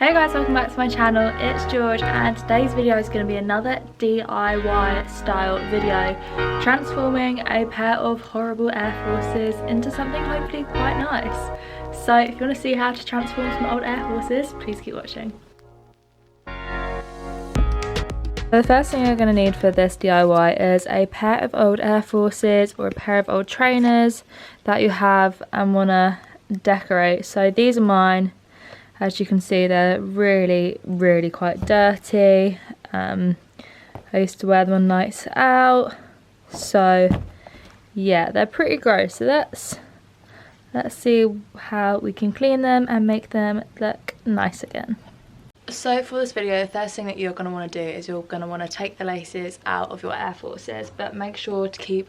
Hey guys, welcome back to my channel. It's George and today's video is going to be another DIY style video, transforming a pair of horrible Air Forces into something hopefully quite nice. So if you want to see how to transform some old Air Forces, please keep watching. The first thing you're going to need for this DIY is a pair of old Air Forces or a pair of old trainers that you have and want to decorate. So these are mine. As you can see, they're really quite dirty. I used to wear them on nights out. So yeah, they're pretty gross. So let's see how we can clean them and make them look nice again. So for this video, the first thing that you're going to want to do is you're going to want to take the laces out of your Air Forces, but make sure to keep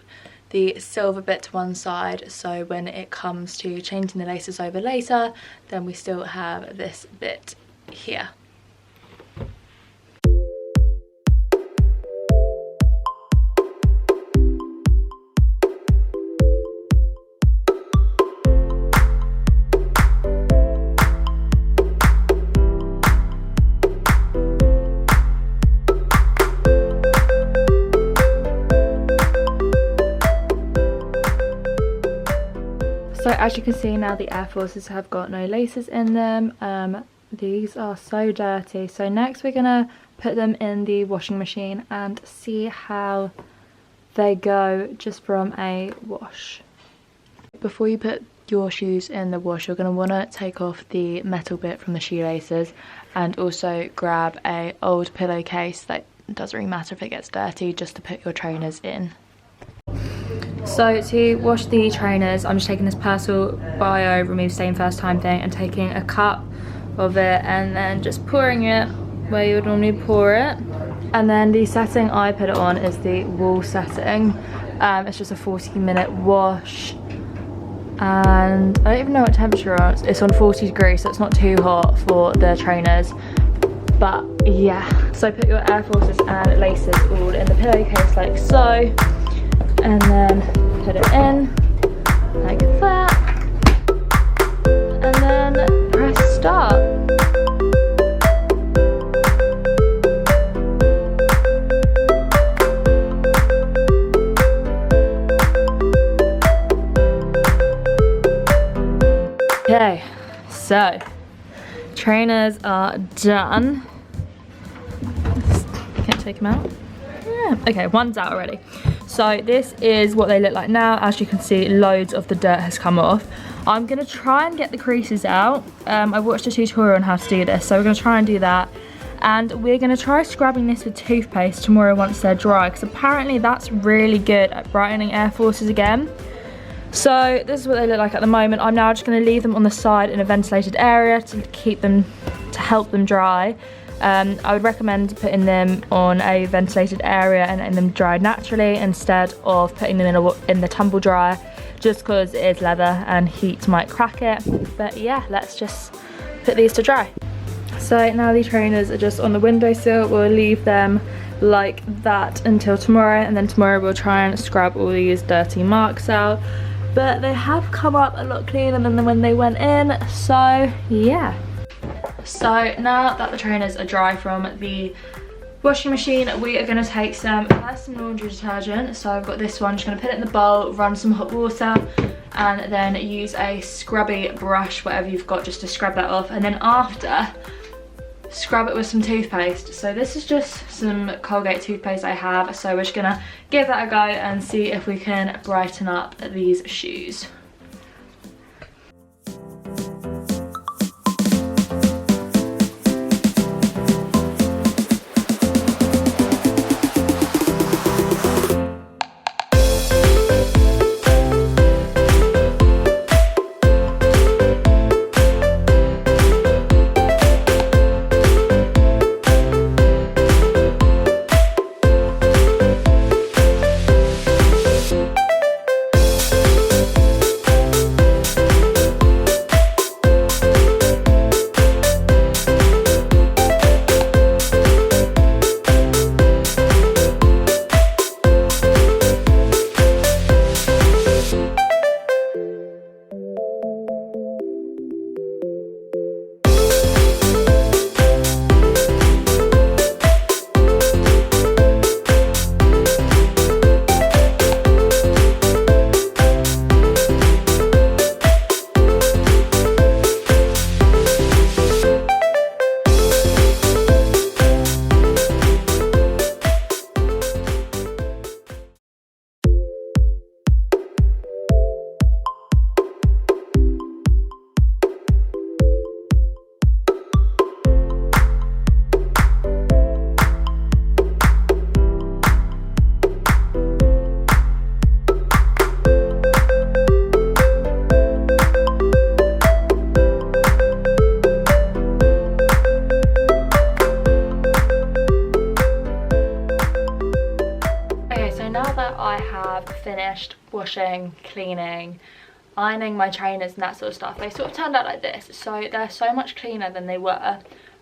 the silver bit to one side, so when it comes to changing the laces over later, then we still have this bit here. So as you can see now, the Air Forces have got no laces in them. These are so dirty. So next we're gonna put them in the washing machine and see how they go just from a wash. Before you put your shoes in the wash, you're gonna wanna take off the metal bit from the shoelaces and also grab a old pillowcase. That doesn't really matter if it gets dirty, just to put your trainers in. So to wash the trainers, I'm just taking this Persil Bio Remove Stain First Time thing and taking a cup of it and then just pouring it where you would normally pour it. And then the setting I put it on is the wool setting. It's just a 40-minute wash. And I don't even know what temperature it's on 40 degrees, so it's not too hot for the trainers. But yeah, so put your Air Forces and laces all in the pillowcase like so. And then put it in like that, and then press start. Okay, so trainers are done. Can't take them out. Yeah, okay, one's out already. So this is what they look like now. As you can see, loads of the dirt has come off. I'm gonna try and get the creases out. I watched a tutorial on how to do this, so we're gonna try and do that. And we're gonna try scrubbing this with toothpaste tomorrow once they're dry, because apparently that's really good at brightening Air Forces again. So this is what they look like at the moment. I'm now just gonna leave them on the side in a ventilated area to help them dry. I would recommend putting them on a ventilated area and letting them dry naturally instead of putting them in the tumble dryer, just because it is leather and heat might crack it. But yeah, let's just put these to dry. So now the trainers are just on the windowsill. We'll leave them like that until tomorrow, and then tomorrow we'll try and scrub all these dirty marks out. But they have come up a lot cleaner than when they went in, so yeah. So now that the trainers are dry from the washing machine, we are going to take some laundry detergent. So I've got this one, just going to put it in the bowl, run some hot water, and then use a scrubby brush, whatever you've got, just to scrub that off. And then after, scrub it with some toothpaste. So this is just some Colgate toothpaste I have, so we're just going to give that a go and see if we can brighten up these shoes. have finished washing, cleaning, ironing my trainers and that sort of stuff, they sort of turned out like this. So they're so much cleaner than they were,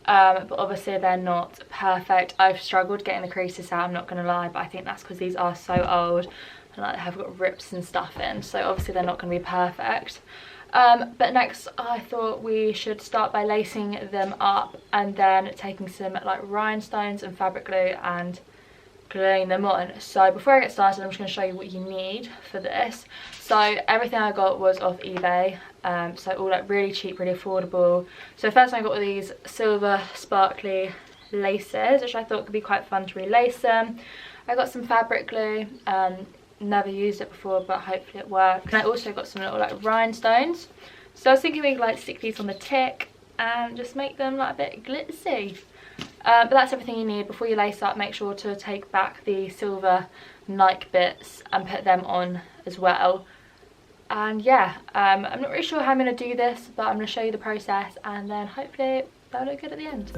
but obviously they're not perfect. I've struggled getting the creases out, I'm not gonna lie, but I think that's because these are so old and like, they have got rips and stuff in, so obviously they're not going to be perfect. But next I thought we should start by lacing them up and then taking some like rhinestones and fabric glue and gluing them on. So before I get started, I'm just going to show you what you need for this. So everything I got was off eBay, so all like really cheap, really affordable. So first I got all these silver sparkly laces, which I thought could be quite fun to relace them. I got some fabric glue, never used it before, but hopefully it works. And I also got some little like rhinestones, so I was thinking we could like stick these on the tick and just make them like a bit glitzy. But that's everything you need. Before you lace up, make sure to take back the silver Nike bits and put them on as well. And yeah, I'm not really sure how I'm going to do this, but I'm going to show you the process and then hopefully that'll look good at the end.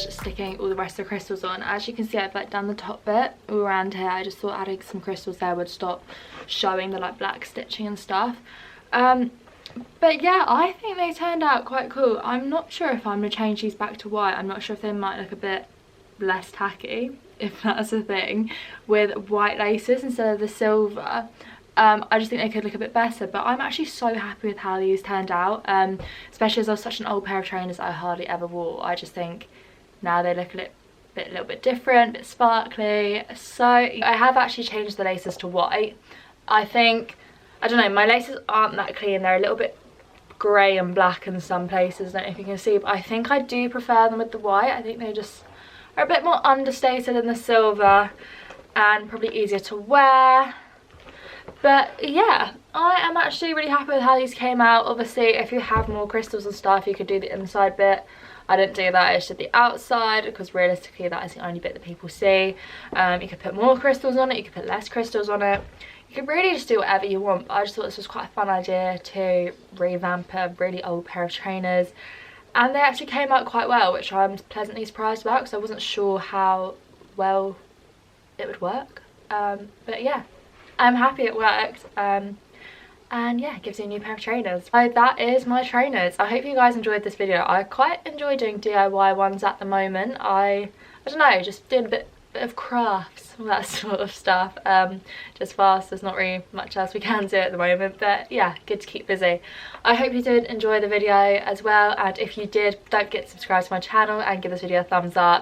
Sticking all the rest of the crystals on. As you can see, I've like done the top bit all around here. I just thought adding some crystals there would stop showing the like black stitching and stuff. But yeah, I think they turned out quite cool. I'm not sure if I'm gonna change these back to white. I'm not sure if they might look a bit less tacky, if that's a thing, with white laces instead of the silver. I just think they could look a bit better, but I'm actually so happy with how these turned out, especially as I was such an old pair of trainers that I hardly ever wore. I just think now they look a little bit different, a bit sparkly. So I have actually changed the laces to white. I think, I don't know, my laces aren't that clean. They're a little bit grey and black in some places, I don't know if you can see, but I think I do prefer them with the white. I think they just are a bit more understated in the silver and probably easier to wear. But yeah, I am actually really happy with how these came out. Obviously, if you have more crystals and stuff, you could do the inside bit. I didn't do that, I just did the outside because realistically that is the only bit that people see. You could put more crystals on it, you could put less crystals on it. You could really just do whatever you want. I just thought this was quite a fun idea to revamp a really old pair of trainers. And they actually came out quite well, which I'm pleasantly surprised about because I wasn't sure how well it would work. But yeah, I'm happy it worked. And yeah, it gives you a new pair of trainers. So that is my trainers. I hope you guys enjoyed this video. I quite enjoy doing DIY ones at the moment. I don't know, just doing a bit of crafts, all that sort of stuff. Just fast, there's not really much else we can do at the moment, but yeah, good to keep busy. I hope you did enjoy the video as well, and if you did, don't forget to subscribe to my channel and give this video a thumbs up.